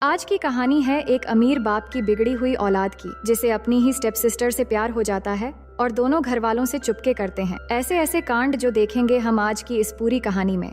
आज की कहानी है एक अमीर बाप की बिगड़ी हुई औलाद की, जिसे अपनी ही स्टेप सिस्टर से प्यार हो जाता है और दोनों घर वालों से चुपके करते हैं। ऐसे ऐसे कांड जो देखेंगे हम आज की इस पूरी कहानी में।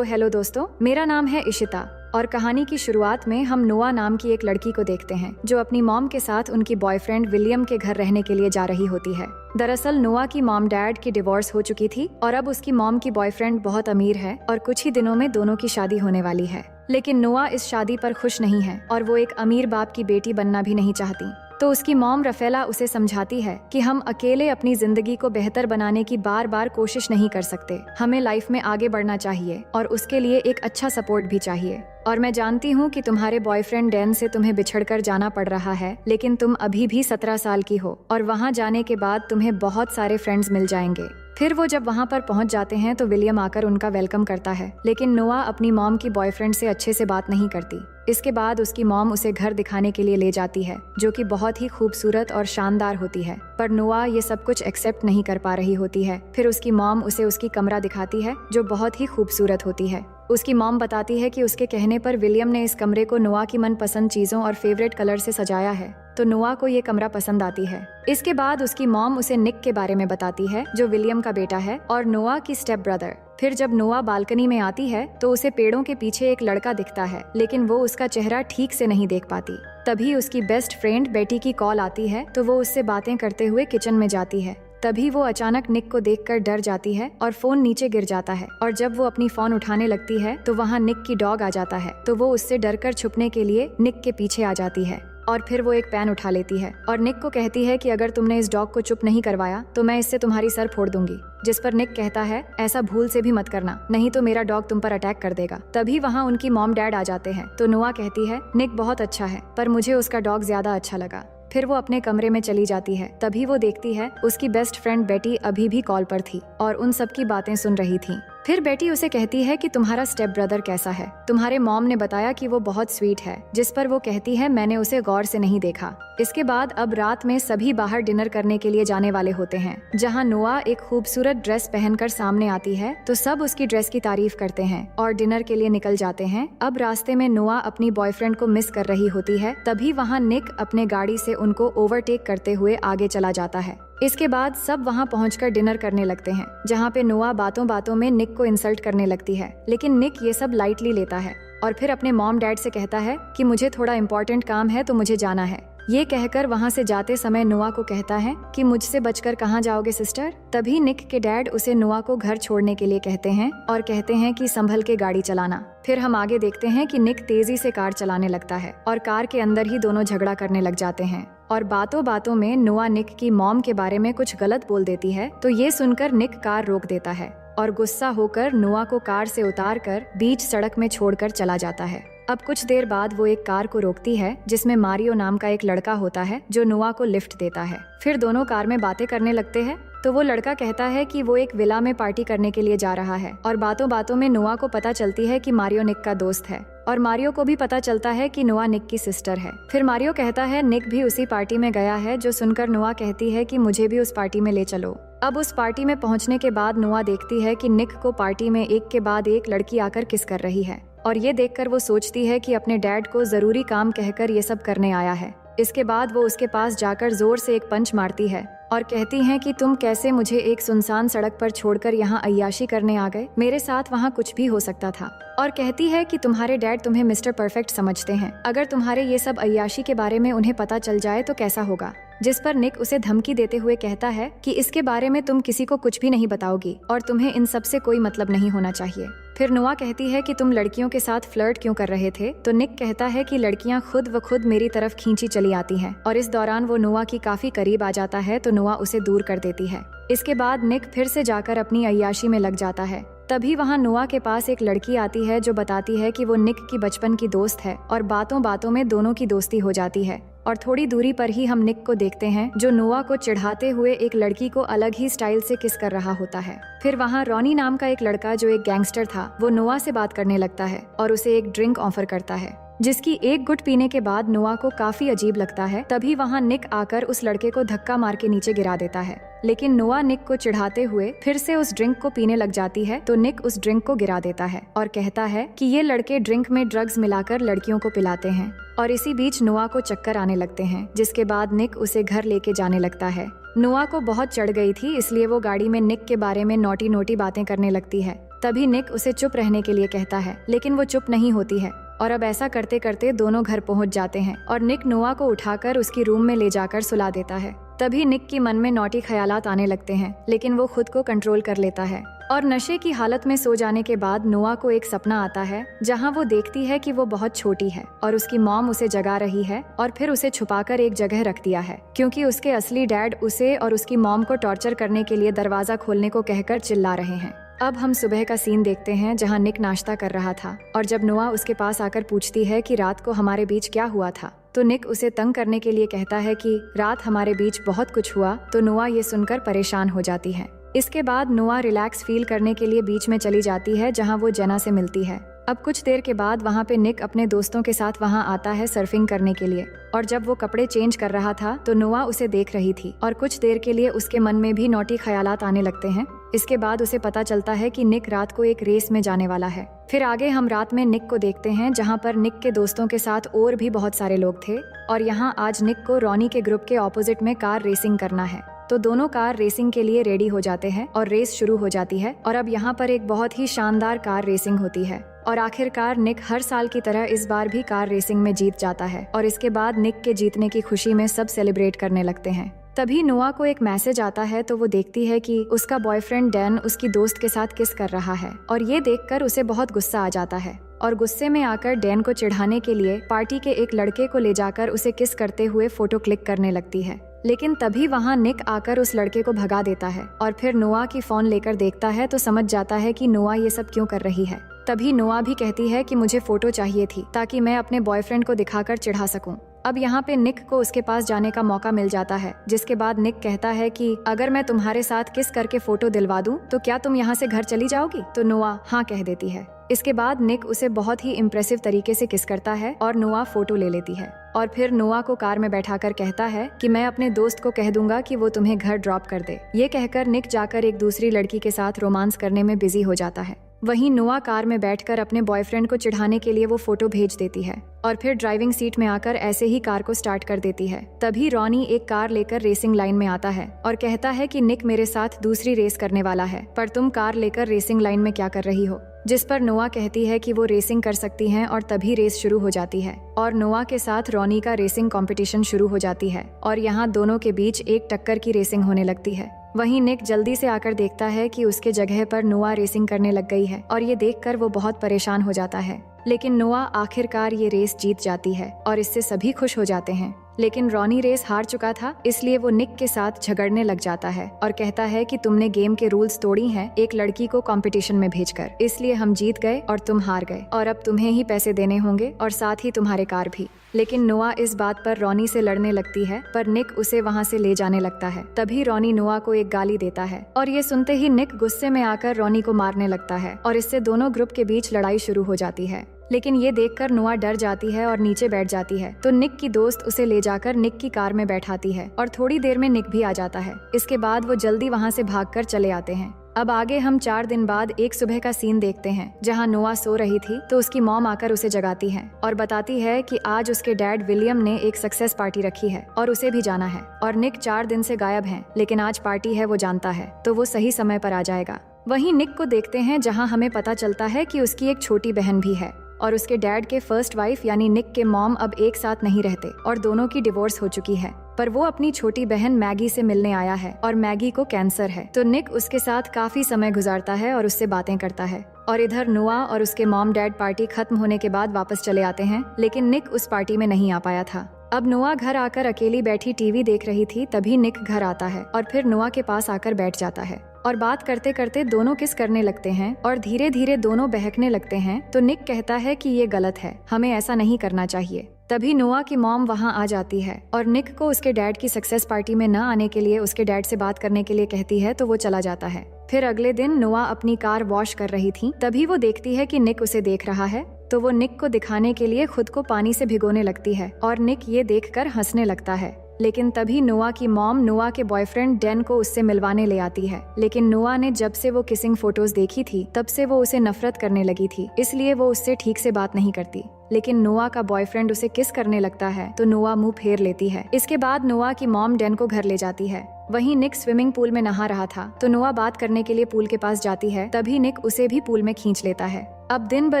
हेलो दोस्तों, मेरा नाम है इशिता और कहानी की शुरुआत में हम नोआ नाम की एक लड़की को देखते हैं जो अपनी मॉम के साथ उनकी बॉयफ्रेंड विलियम के घर रहने के लिए जा रही होती है। दरअसल नोआ की मॉम डैड की डिवोर्स हो चुकी थी और अब उसकी मॉम की बॉयफ्रेंड बहुत अमीर है और कुछ ही दिनों में दोनों की शादी होने वाली है। लेकिन नोआ इस शादी पर खुश नहीं है और वो एक अमीर बाप की बेटी बनना भी नहीं चाहती। तो उसकी मॉम रफेला उसे समझाती है कि हम अकेले अपनी जिंदगी को बेहतर बनाने की बार बार कोशिश नहीं कर सकते, हमें लाइफ में आगे बढ़ना चाहिए और उसके लिए एक अच्छा सपोर्ट भी चाहिए। और मैं जानती हूँ कि तुम्हारे बॉयफ्रेंड डैन से तुम्हें बिछड़कर जाना पड़ रहा है, लेकिन तुम अभी भी 17 साल की हो और वहाँ जाने के बाद तुम्हें बहुत सारे फ्रेंड्स मिल जाएंगे। फिर वो जब वहाँ पर पहुँच जाते हैं तो विलियम आकर उनका वेलकम करता है, लेकिन नोआ अपनी मॉम की बॉयफ्रेंड से अच्छे से बात नहीं करती। इसके बाद उसकी मॉम उसे घर दिखाने के लिए ले जाती है, जो कि बहुत ही खूबसूरत और शानदार होती है, पर नोआ ये सब कुछ एक्सेप्ट नहीं कर पा रही होती है। फिर उसकी मॉम उसे उसकी कमरा दिखाती है जो बहुत ही खूबसूरत होती है। उसकी मॉम बताती है कि उसके कहने पर विलियम ने इस कमरे को नोआ की मनपसंद चीजों और फेवरेट कलर से सजाया है, तो नोआ को ये कमरा पसंद आती है। इसके बाद उसकी मॉम उसे निक के बारे में बताती है जो विलियम का बेटा है और नोआ की स्टेप ब्रदर। फिर जब नोआ बालकनी में आती है तो उसे पेड़ों के पीछे एक लड़का दिखता है, लेकिन वो उसका चेहरा ठीक से नहीं देख पाती। तभी उसकी बेस्ट फ्रेंड बेटी की कॉल आती है तो वो उससे बातें करते हुए किचन में जाती है। तभी वो अचानक निक को देखकर डर जाती है और फोन नीचे गिर जाता है, और जब वो अपनी फोन उठाने लगती है तो वहाँ निक की डॉग आ जाता है, तो वो उससे डरकर छुपने के लिए निक के पीछे आ जाती है। और फिर वो एक पेन उठा लेती है और निक को कहती है कि अगर तुमने इस डॉग को चुप नहीं करवाया तो मैं इससे तुम्हारी सर फोड़ दूंगी। जिस पर निक कहता है ऐसा भूल से भी मत करना, नहीं तो मेरा डॉग तुम पर अटैक कर देगा। तभी वहाँ उनकी मॉम डैड आ जाते हैं, तो नोआ कहती है निक बहुत अच्छा है पर मुझे उसका डॉग ज्यादा अच्छा लगा। फिर वो अपने कमरे में चली जाती है। तभी वो देखती है उसकी बेस्ट फ्रेंड बेटी अभी भी कॉल पर थी और उन सब की बातें सुन रही थी। फिर बेटी उसे कहती है कि तुम्हारा स्टेप ब्रदर कैसा है, तुम्हारे मॉम ने बताया कि वो बहुत स्वीट है। जिस पर वो कहती है मैंने उसे गौर से नहीं देखा। इसके बाद अब रात में सभी बाहर डिनर करने के लिए जाने वाले होते हैं, जहाँ नोआ एक खूबसूरत ड्रेस पहनकर सामने आती है तो सब उसकी ड्रेस की तारीफ करते हैं और डिनर के लिए निकल जाते हैं। अब रास्ते में नोआ अपनी बॉयफ्रेंड को मिस कर रही होती है, तभी वहाँ निक अपने गाड़ी से उनको ओवरटेक करते हुए आगे चला जाता है। इसके बाद सब वहाँ पहुंचकर डिनर करने लगते हैं, जहाँ पे नोआ बातों बातों में निक को इंसल्ट करने लगती है, लेकिन निक ये सब लाइटली लेता है और फिर अपने मॉम डैड से कहता है कि मुझे थोड़ा इम्पोर्टेंट काम है तो मुझे जाना है। ये कहकर वहाँ से जाते समय नोआ को कहता है कि मुझसे बचकर कहाँ जाओगे सिस्टर। तभी निक के डैड उसे नोआ को घर छोड़ने के लिए कहते हैं और कहते हैं कि संभल के गाड़ी चलाना। फिर हम आगे देखते हैं कि निक तेजी से कार चलाने लगता है और कार के अंदर ही दोनों झगड़ा करने लग जाते हैं और बातों बातों में नोआ निक की मॉम के बारे में कुछ गलत बोल देती है, तो ये सुनकर निक कार रोक देता है और गुस्सा होकर नोआ को कार से उतारकर बीच सड़क में छोड़कर चला जाता है। अब कुछ देर बाद वो एक कार को रोकती है जिसमें मारियो नाम का एक लड़का होता है जो नोआ को लिफ्ट देता है। फिर दोनों कार में बातें करने लगते हैं, तो वो लड़का कहता है कि वो एक विला में पार्टी करने के लिए जा रहा है और बातों बातों में नोआ को पता चलती है कि मारियो निक का दोस्त है और मारियो को भी पता चलता है कि नोआ निक की सिस्टर है। फिर मारियो कहता है निक भी उसी पार्टी में गया है, जो सुनकर नोआ कहती है कि मुझे भी उस पार्टी में ले चलो। अब उस पार्टी में पहुंचने के बाद नोआ देखती है कि निक को पार्टी में एक के बाद एक लड़की आकर किस कर रही है और ये देखकर वो सोचती है कि अपने डैड को जरूरी काम कहकर ये सब करने आया है। इसके बाद वो उसके पास जाकर जोर से एक पंच मारती है और कहती हैं कि तुम कैसे मुझे एक सुनसान सड़क पर छोड़कर यहाँ अय्याशी करने आ गए, मेरे साथ वहाँ कुछ भी हो सकता था। और कहती है कि तुम्हारे डैड तुम्हें मिस्टर परफेक्ट समझते हैं, अगर तुम्हारे ये सब अय्याशी के बारे में उन्हें पता चल जाए तो कैसा होगा। जिस पर निक उसे धमकी देते हुए कहता है कि इसके बारे में तुम किसी को कुछ भी नहीं बताओगी और तुम्हें इन सब से कोई मतलब नहीं होना चाहिए। फिर नोआ कहती है कि तुम लड़कियों के साथ फ्लर्ट क्यों कर रहे थे, तो निक कहता है कि लड़कियां खुद व खुद मेरी तरफ खींची चली आती हैं और इस दौरान वो नोआ की काफी करीब आ जाता है, तो नोआ उसे दूर कर देती है। इसके बाद निक फिर से जाकर अपनी अय्याशी में लग जाता है। तभी वहाँ नोआ के पास एक लड़की आती है जो बताती है कि वो निक की बचपन की दोस्त है और बातों बातों में दोनों की दोस्ती हो जाती है। और थोड़ी दूरी पर ही हम निक को देखते हैं जो नोआ को चिढ़ाते हुए एक लड़की को अलग ही स्टाइल से किस कर रहा होता है। फिर वहाँ रॉनी नाम का एक लड़का जो एक गैंगस्टर था, वो नोआ से बात करने लगता है और उसे एक ड्रिंक ऑफर करता है। जिसकी एक गुट पीने के बाद नोआ को काफी अजीब लगता है। तभी वहाँ निक आकर उस लड़के को धक्का मार के नीचे गिरा देता है, लेकिन नोआ निक को चिढ़ाते हुए फिर से उस ड्रिंक को पीने लग जाती है। तो निक उस ड्रिंक को गिरा देता है और कहता है कि ये लड़के ड्रिंक में ड्रग्स मिलाकर लड़कियों को पिलाते हैं। और इसी बीच नोआ को चक्कर आने लगते हैं, जिसके बाद निक उसे घर लेके जाने लगता है। नोआ को बहुत चढ़ गई थी, इसलिए वो गाड़ी में निक के बारे में नोटी नोटी बातें करने लगती है। तभी निक उसे चुप रहने के लिए कहता है, लेकिन वो चुप नहीं होती है। और अब ऐसा करते करते दोनों घर पहुंच जाते हैं और निक नोआ को उठाकर उसकी रूम में ले जाकर सुला देता है। तभी निक की मन में नौटी ख्यालात आने लगते हैं, लेकिन वो खुद को कंट्रोल कर लेता है। और नशे की हालत में सो जाने के बाद नोआ को एक सपना आता है, जहां वो देखती है कि वो बहुत छोटी है और उसकी मॉम उसे जगा रही है और फिर उसे छुपाकर एक जगह रख दिया है, क्योंकि उसके असली डैड उसे और उसकी मॉम को टॉर्चर करने के लिए दरवाजा खोलने को कहकर चिल्ला रहे हैं। अब हम सुबह का सीन देखते हैं, जहां निक नाश्ता कर रहा था और जब नोआ उसके पास आकर पूछती है कि रात को हमारे बीच क्या हुआ था, तो निक उसे तंग करने के लिए कहता है कि रात हमारे बीच बहुत कुछ हुआ। तो नोआ ये सुनकर परेशान हो जाती है। इसके बाद नोआ रिलैक्स फील करने के लिए बीच में चली जाती है, जहां वो जेना से मिलती है। अब कुछ देर के बाद वहाँ पे निक अपने दोस्तों के साथ वहाँ आता है सर्फिंग करने के लिए। और जब वो कपड़े चेंज कर रहा था तो नोआ उसे देख रही थी और कुछ देर के लिए उसके मन में भी नौटी ख्यालात आने लगते हैं। इसके बाद उसे पता चलता है कि निक रात को एक रेस में जाने वाला है। फिर आगे हम रात में निक को देखते हैं, जहाँ पर निक के दोस्तों के साथ और भी बहुत सारे लोग थे और यहाँ आज निक को रॉनी के ग्रुप के ऑपोजिट में कार रेसिंग करना है। तो दोनों कार रेसिंग के लिए रेडी हो जाते हैं और रेस शुरू हो जाती है। और अब यहाँ पर एक बहुत ही शानदार कार रेसिंग होती है और आखिरकार निक हर साल की तरह इस बार भी कार रेसिंग में जीत जाता है। और इसके बाद निक के जीतने की खुशी में सब सेलिब्रेट करने लगते हैं। तभी नोआ को एक मैसेज आता है, तो वो देखती है कि उसका बॉयफ्रेंड डैन उसकी दोस्त के साथ किस कर रहा है और ये देखकर उसे बहुत गुस्सा आ जाता है। और गुस्से में आकर डैन को चिढ़ाने के लिए पार्टी के एक लड़के को ले जाकर उसे किस करते हुए फोटो क्लिक करने लगती है। लेकिन तभी वहाँ निक आकर उस लड़के को भगा देता है और फिर नोआ की फोन लेकर देखता है तो समझ जाता है कि नोआ ये सब क्यों कर रही है। तभी नोआ भी कहती है कि मुझे फोटो चाहिए थी ताकि मैं अपने बॉयफ्रेंड को दिखाकर चिढ़ा सकूं। अब यहाँ पे निक को उसके पास जाने का मौका मिल जाता है, जिसके बाद निक कहता है कि अगर मैं तुम्हारे साथ किस करके फोटो दिलवा दूं तो क्या तुम यहाँ से घर चली जाओगी? तो नोआ हाँ कह देती है। इसके बाद निक उसे बहुत ही इम्प्रेसिव तरीके से किस करता है और नोआ फोटो ले लेती है। और फिर नोआ को कार में बैठाकर कहता है कि मैं अपने दोस्त को कह दूंगा कि वो तुम्हें घर ड्रॉप कर दे। ये कहकर निक जाकर एक दूसरी लड़की के साथ रोमांस करने में बिजी हो जाता है। वहीं नोआ कार में बैठकर अपने बॉयफ्रेंड को चिढ़ाने के लिए वो फोटो भेज देती है और फिर ड्राइविंग सीट में आकर ऐसे ही कार को स्टार्ट कर देती है। तभी रॉनी एक कार लेकर रेसिंग लाइन में आता है और कहता है कि निक मेरे साथ दूसरी रेस करने वाला है, पर तुम कार लेकर रेसिंग लाइन में क्या कर रही हो? जिस पर नोआ कहती है कि वो रेसिंग कर सकती हैं और तभी रेस शुरू हो जाती है और नोआ के साथ रॉनी का रेसिंग कंपटीशन शुरू हो जाती है और यहाँ दोनों के बीच एक टक्कर की रेसिंग होने लगती है। वहीं निक जल्दी से आकर देखता है कि उसके जगह पर नोआ रेसिंग करने लग गई है और ये देखकर वो बहुत परेशान हो जाता है। लेकिन नोआ आखिरकार ये रेस जीत जाती है और इससे सभी खुश हो जाते हैं। लेकिन रॉनी रेस हार चुका था, इसलिए वो निक के साथ झगड़ने लग जाता है और कहता है कि तुमने गेम के रूल्स तोड़ी हैं एक लड़की को कंपटीशन में भेजकर, इसलिए हम जीत गए और तुम हार गए और अब तुम्हें ही पैसे देने होंगे और साथ ही तुम्हारे कार भी। लेकिन नोआ इस बात पर रॉनी से लड़ने लगती है, पर निक उसे वहाँ से ले जाने लगता है। तभी रॉनी नोआ को एक गाली देता है और ये सुनते ही निक गुस्से में आकर रॉनी को मारने लगता है और इससे दोनों ग्रुप के बीच लड़ाई शुरू हो जाती है। लेकिन ये देखकर नोआ डर जाती है और नीचे बैठ जाती है। तो निक की दोस्त उसे ले जाकर निक की कार में बैठाती है और थोड़ी देर में निक भी आ जाता है। इसके बाद वो जल्दी वहाँ से भागकर चले आते हैं। अब आगे हम 4 दिन बाद एक सुबह का सीन देखते हैं, जहाँ नोआ सो रही थी तो उसकी मॉम आकर उसे जगाती है और बताती है कि आज उसके डैड विलियम ने एक सक्सेस पार्टी रखी है और उसे भी जाना है और निक 4 दिन से गायब है, लेकिन आज पार्टी है वो जानता है तो वो सही समय पर आ जाएगा। वहीं निक को देखते हैं, जहाँ हमें पता चलता है कि उसकी एक छोटी बहन भी है और उसके डैड के फर्स्ट वाइफ यानी निक के मॉम अब एक साथ नहीं रहते और दोनों की डिवोर्स हो चुकी है। पर वो अपनी छोटी बहन मैगी से मिलने आया है और मैगी को कैंसर है, तो निक उसके साथ काफी समय गुजारता है और उससे बातें करता है। और इधर नोआ और उसके मॉम डैड पार्टी खत्म होने के बाद वापस चले आते हैं, लेकिन निक उस पार्टी में नहीं आ पाया था। अब नोआ घर आकर अकेली बैठी टीवी देख रही थी, तभी निक घर आता है और फिर नोआ के पास आकर बैठ जाता है और बात करते करते दोनों किस करने लगते हैं और धीरे धीरे दोनों बहकने लगते हैं। तो निक कहता है कि ये गलत है, हमें ऐसा नहीं करना चाहिए। तभी नोआ की मॉम वहाँ आ जाती है और निक को उसके डैड की सक्सेस पार्टी में न आने के लिए उसके डैड से बात करने के लिए कहती है, तो वो चला जाता है। फिर अगले दिन नोआ अपनी कार वॉश कर रही थी, तभी वो देखती है कि निक उसे देख रहा है तो वो निक को दिखाने के लिए खुद को पानी से भिगोने लगती है और निक ये देखकर हंसने लगता है। लेकिन तभी नोआ की मॉम नोआ के बॉयफ्रेंड डैन को उससे मिलवाने ले आती है। लेकिन नोआ ने जब से वो किसिंग फोटोज देखी थी तब से वो उसे नफरत करने लगी थी, इसलिए वो उससे ठीक से बात नहीं करती। लेकिन नोआ का बॉयफ्रेंड उसे किस करने लगता है तो नोआ मुंह फेर लेती है। इसके बाद नोआ की मॉम डैन को घर ले जाती है। वहीं निक स्विमिंग पूल में नहा रहा था तो नोआ बात करने के लिए पूल के पास जाती है, तभी निक उसे भी पूल में खींच लेता है। अब दिन ब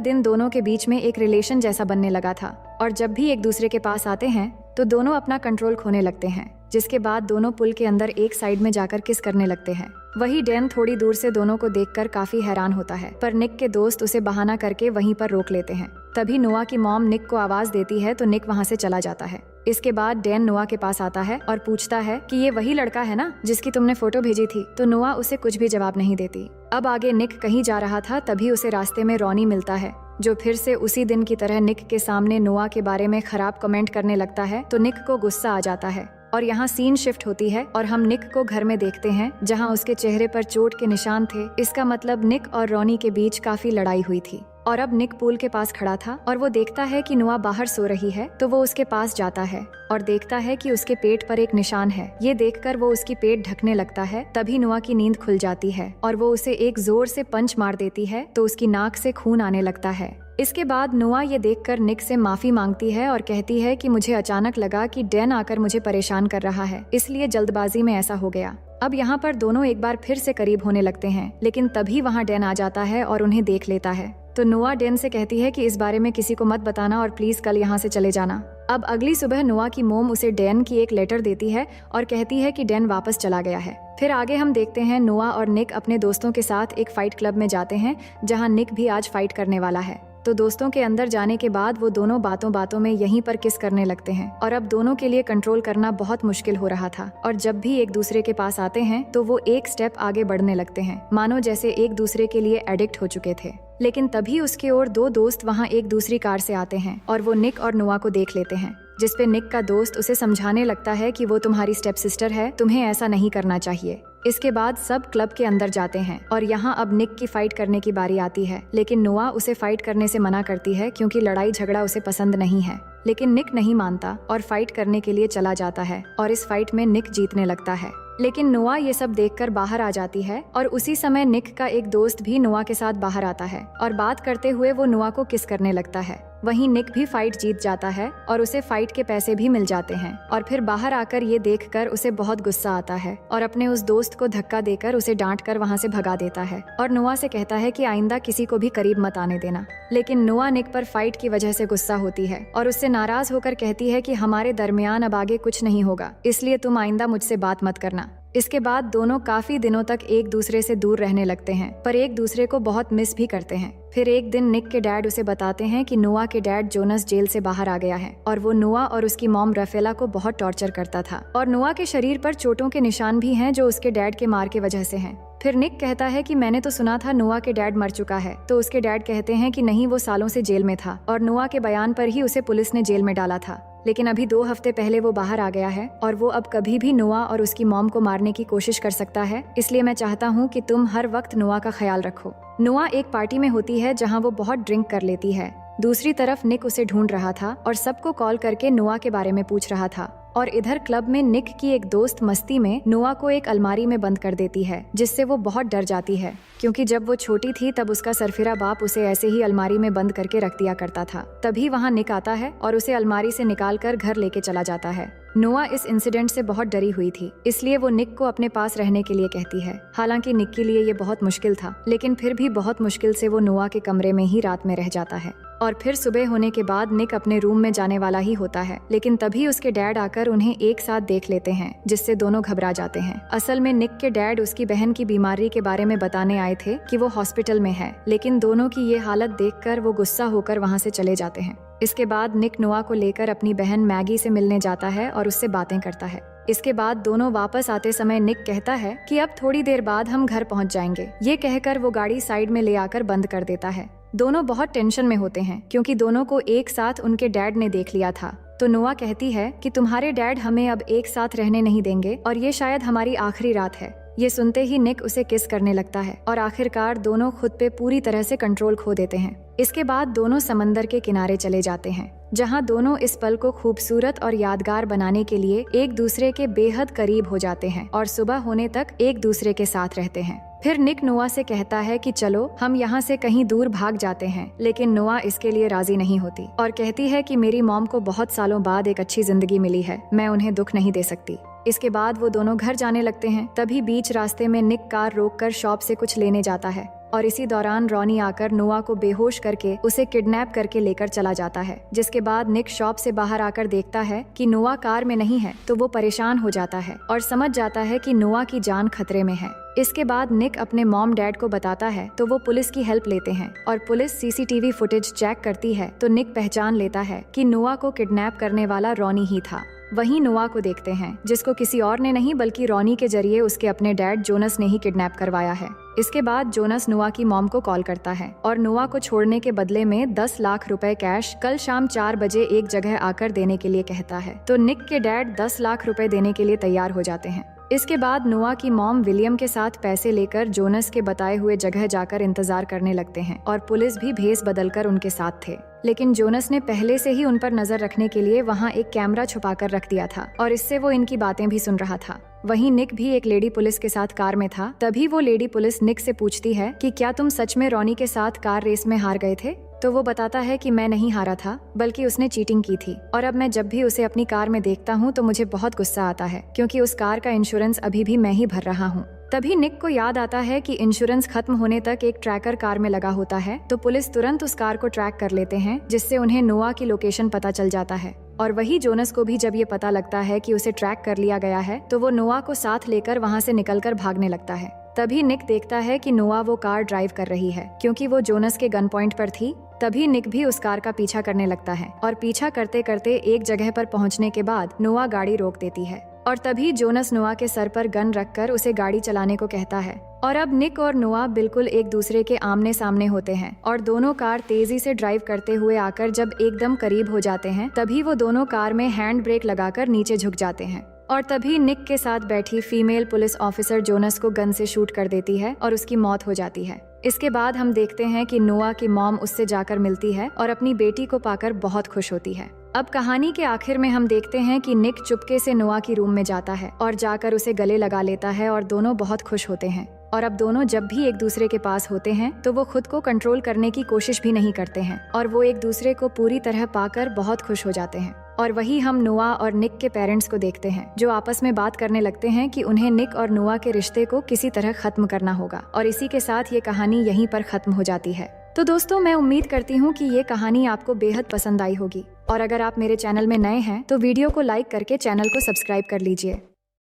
दिन दोनों के बीच में एक रिलेशन जैसा बनने लगा था और जब भी एक दूसरे के पास आते हैं तो दोनों अपना कंट्रोल खोने लगते हैं, जिसके बाद दोनों पुल के अंदर एक साइड में जाकर किस करने लगते हैं। वही डैन थोड़ी दूर से दोनों को देखकर काफी हैरान होता है, पर निक के दोस्त उसे बहाना करके वहीं पर रोक लेते हैं। तभी नोआ की मॉम निक को आवाज देती है तो निक वहाँ से चला जाता है। इसके बाद डैन नोआ के पास आता है और पूछता है कि ये वही लड़का है ना जिसकी तुमने फोटो भेजी थी, तो नोआ उसे कुछ भी जवाब नहीं देती। अब आगे निक कहीं जा रहा था, तभी उसे रास्ते में रॉनी मिलता है, जो फिर से उसी दिन की तरह निक के सामने नोआ के बारे में खराब कमेंट करने लगता है। तो निक को गुस्सा आ जाता है और यहाँ सीन शिफ्ट होती है और हम निक को घर में देखते हैं जहाँ उसके चेहरे पर चोट के निशान थे। इसका मतलब निक और रॉनी के बीच काफी लड़ाई हुई थी और अब निक पूल के पास खड़ा था और वो देखता है कि नोआ बाहर सो रही है, तो वो उसके पास जाता है और देखता है कि उसके पेट पर एक निशान है। ये देखकर वो उसकी पेट ढकने लगता है। तभी नोआ की नींद खुल जाती है और वो उसे एक जोर से पंच मार देती है तो उसकी नाक से खून आने लगता है। इसके बाद नोआ ये देखकर निक से माफी मांगती है और कहती है कि मुझे अचानक लगा कि डैन आकर मुझे परेशान कर रहा है, इसलिए जल्दबाजी में ऐसा हो गया। अब यहाँ पर दोनों एक बार फिर से करीब होने लगते हैं, लेकिन तभी वहाँ डैन आ जाता है और उन्हें देख लेता है। तो नोआ डैन से कहती है कि इस बारे में किसी को मत बताना और प्लीज कल यहाँ से चले जाना। अब अगली सुबह नोआ की मोम उसे डैन की एक लेटर देती है और कहती है कि डैन वापस चला गया है। फिर आगे हम देखते हैं नोआ और निक अपने दोस्तों के साथ एक फाइट क्लब में जाते हैं, जहाँ निक भी आज फाइट करने वाला है। तो दोस्तों के अंदर जाने के बाद वो दोनों बातों बातों में यहीं पर किस करने लगते हैं और अब दोनों के लिए कंट्रोल करना बहुत मुश्किल हो रहा था और जब भी एक दूसरे के पास आते हैं तो वो एक स्टेप आगे बढ़ने लगते हैं, मानो जैसे एक दूसरे के लिए एडिक्ट हो चुके थे। लेकिन तभी उसके और दो दोस्त वहाँ एक दूसरी कार से आते हैं और वो निक और नोआ को देख लेते हैं, जिसपे निक का दोस्त उसे समझाने लगता है कि वो तुम्हारी स्टेप सिस्टर है, तुम्हें ऐसा नहीं करना चाहिए। इसके बाद सब क्लब के अंदर जाते हैं और यहाँ अब निक की फाइट करने की बारी आती है, लेकिन नोआ उसे फाइट करने से मना करती है क्योंकि लड़ाई झगड़ा उसे पसंद नहीं है। लेकिन निक नहीं मानता और फाइट करने के लिए चला जाता है और इस फाइट में निक जीतने लगता है। लेकिन नोआ ये सब देखकर बाहर आ जाती है और उसी समय निक का एक दोस्त भी नोआ के साथ बाहर आता है और बात करते हुए वो नोआ को किस करने लगता है। वहीं निक भी फाइट जीत जाता है और उसे फाइट के पैसे भी मिल जाते हैं और फिर बाहर आकर ये देखकर उसे बहुत गुस्सा आता है और अपने उस दोस्त को धक्का देकर उसे डांट कर वहाँ से भगा देता है और नोआ से कहता है कि आइंदा किसी को भी करीब मत आने देना। लेकिन नोआ निक पर फाइट की वजह से गुस्सा होती है और उससे नाराज होकर कहती है कि हमारे दरमियान अब आगे कुछ नहीं होगा, इसलिए तुम आइंदा मुझसे बात मत करना। इसके बाद दोनों काफी दिनों तक एक दूसरे से दूर रहने लगते हैं, पर एक दूसरे को बहुत मिस भी करते हैं। फिर एक दिन निक के डैड उसे बताते हैं कि नोआ के डैड जोनस जेल से बाहर आ गया है और वो नोआ और उसकी मॉम रफेला को बहुत टॉर्चर करता था और नोआ के शरीर पर चोटों के निशान भी हैं जो उसके डैड के मार के वजह से हैं। फिर निक कहता है कि मैंने तो सुना था नोआ के डैड मर चुका है, तो उसके डैड कहते हैं कि नहीं, वो सालों से जेल में था और नोआ के बयान पर ही उसे पुलिस ने जेल में डाला था। लेकिन अभी 2 हफ्ते पहले वो बाहर आ गया है और वो अब कभी भी नोआ और उसकी मॉम को मारने की कोशिश कर सकता है, इसलिए मैं चाहता हूँ कि तुम हर वक्त नोआ का ख्याल रखो। नोआ एक पार्टी में होती है जहाँ वो बहुत ड्रिंक कर लेती है। दूसरी तरफ निक उसे ढूंढ रहा था और सबको कॉल करके नोआ के बारे में पूछ रहा था और इधर क्लब में निक की एक दोस्त मस्ती में नोआ को एक अलमारी में बंद कर देती है, जिससे वो बहुत डर जाती है क्योंकि जब वो छोटी थी तब उसका सरफिरा बाप उसे ऐसे ही अलमारी में बंद करके रख दिया करता था। तभी वहाँ निक आता है और उसे अलमारी से निकाल कर घर लेके चला जाता है। नोआ इस इंसिडेंट से बहुत डरी हुई थी, इसलिए वो निक को अपने पास रहने के लिए कहती है। हालांकि निक के लिए ये बहुत मुश्किल था, लेकिन फिर भी बहुत मुश्किल से वो नोआ के कमरे में ही रात में रह जाता है और फिर सुबह होने के बाद निक अपने रूम में जाने वाला ही होता है, लेकिन तभी उसके डैड आकर उन्हें एक साथ देख लेते हैं, जिससे दोनों घबरा जाते हैं। असल में निक के डैड उसकी बहन की बीमारी के बारे में बताने आए थे कि वो हॉस्पिटल में है, लेकिन दोनों की ये हालत देखकर वो गुस्सा होकर वहाँ से चले जाते हैं। इसके बाद निक नोआ को लेकर अपनी बहन मैगी से मिलने जाता है और उससे बातें करता है। इसके बाद दोनों वापस आते समय निक कहता है कि अब थोड़ी देर बाद हम घर पहुंच जाएंगे। ये कहकर वो गाड़ी साइड में ले आकर बंद कर देता है। दोनों बहुत टेंशन में होते हैं क्योंकि दोनों को एक साथ उनके डैड ने देख लिया था। तो नोआ कहती है कि तुम्हारे डैड हमें अब एक साथ रहने नहीं देंगे और ये शायद हमारी आखिरी रात है। ये सुनते ही निक उसे किस करने लगता है और आखिरकार दोनों खुद पे पूरी तरह से कंट्रोल खो देते हैं। इसके बाद दोनों समंदर के किनारे चले जाते हैं, जहां दोनों इस पल को खूबसूरत और यादगार बनाने के लिए एक दूसरे के बेहद करीब हो जाते हैं और सुबह होने तक एक दूसरे के साथ रहते हैं। फिर निक नोआ से कहता है कि चलो हम यहाँ से कहीं दूर भाग जाते हैं, लेकिन नोआ इसके लिए राजी नहीं होती और कहती है कि मेरी मॉम को बहुत सालों बाद एक अच्छी जिंदगी मिली है, मैं उन्हें दुख नहीं दे सकती। इसके बाद वो दोनों घर जाने लगते हैं। तभी बीच रास्ते में निक कार रोककर शॉप से कुछ लेने जाता है और इसी दौरान रॉनी आकर नोआ को बेहोश करके उसे किडनैप करके लेकर चला जाता है। जिसके बाद निक शॉप से बाहर आकर देखता है कि नोआ कार में नहीं है, तो वो परेशान हो जाता है और समझ जाता है कि नोआ की जान खतरे में है। इसके बाद निक अपने मॉम डैड को बताता है, तो वो पुलिस की हेल्प लेते हैं और पुलिस सीसीटीवी फुटेज चेक करती है, तो निक पहचान लेता है कि नोआ को किडनैप करने वाला रॉनी ही था। वहीं नोआ को देखते हैं, जिसको किसी और ने नहीं बल्कि रॉनी के जरिए उसके अपने डैड जोनस ने ही किडनैप करवाया है। इसके बाद जोनस नोआ की मॉम को कॉल करता है और नोआ को छोड़ने के बदले में 10 लाख रुपए कैश कल शाम 4 बजे एक जगह आकर देने के लिए कहता है। तो निक के डैड 10 लाख रुपए देने के लिए तैयार हो जाते हैं। इसके बाद नोआ की मॉम विलियम के साथ पैसे लेकर जोनस के बताए हुए जगह जाकर इंतजार करने लगते हैं और पुलिस भी भेस बदलकर उनके साथ थे। लेकिन जोनस ने पहले से ही उन पर नजर रखने के लिए वहां एक कैमरा छुपाकर रख दिया था और इससे वो इनकी बातें भी सुन रहा था। वहीं निक भी एक लेडी पुलिस के साथ कार में था। तभी वो लेडी पुलिस निक से पूछती है कि क्या तुम सच में रॉनी के साथ कार रेस में हार गए थे? तो वो बताता है कि मैं नहीं हारा था, बल्कि उसने चीटिंग की थी और अब मैं जब भी उसे अपनी कार में देखता हूँ तो मुझे बहुत गुस्सा आता है, क्योंकि उस कार का इंश्योरेंस अभी भी मैं ही भर रहा हूँ। तभी निक को याद आता है कि इंश्योरेंस खत्म होने तक एक ट्रैकर कार में लगा होता है, तो पुलिस तुरंत उस कार को ट्रैक कर लेते हैं, जिससे उन्हें नोआ की लोकेशन पता चल जाता है। और वही जोनस को भी जब ये पता लगता है कि उसे ट्रैक कर लिया गया है, तो वो नोआ को साथ लेकर वहाँ से निकलकर भागने लगता है। तभी निक देखता है कि नोआ वो कार ड्राइव कर रही है, क्योंकि वो जोनस के गन पॉइंट पर थी। तभी निक भी उस कार का पीछा करने लगता है और पीछा करते करते एक जगह पर पहुंचने के बाद नोआ गाड़ी रोक देती है और तभी जोनस नोआ के सर पर गन रखकर उसे गाड़ी चलाने को कहता है। और अब निक और नोआ बिल्कुल एक दूसरे के आमने सामने होते हैं और दोनों कार तेजी से ड्राइव करते हुए आकर जब एकदम करीब हो जाते हैं, तभी वो दोनों कार में हैंड ब्रेक लगाकर नीचे झुक जाते हैं और तभी निक के साथ बैठी फीमेल पुलिस ऑफिसर जोनस को गन से शूट कर देती है और उसकी मौत हो जाती है। इसके बाद हम देखते हैं कि नोआ की मॉम उससे जाकर मिलती है और अपनी बेटी को पाकर बहुत खुश होती है। अब कहानी के आखिर में हम देखते हैं कि निक चुपके से नोआ की रूम में जाता है और जाकर उसे गले लगा लेता है और दोनों बहुत खुश होते हैं। और अब दोनों जब भी एक दूसरे के पास होते हैं तो वो खुद को कंट्रोल करने की कोशिश भी नहीं करते हैं और वो एक दूसरे को पूरी तरह पाकर बहुत खुश हो जाते हैं। और वही हम नोआ और निक के पेरेंट्स को देखते हैं, जो आपस में बात करने लगते हैं कि उन्हें निक और नोआ के रिश्ते को किसी तरह खत्म करना होगा। और इसी के साथ ये कहानी यहीं पर खत्म हो जाती है। तो दोस्तों, मैं उम्मीद करती हूँ कि ये कहानी आपको बेहद पसंद आई होगी और अगर आप मेरे चैनल में नए हैं तो वीडियो को लाइक करके चैनल को सब्सक्राइब कर लीजिए।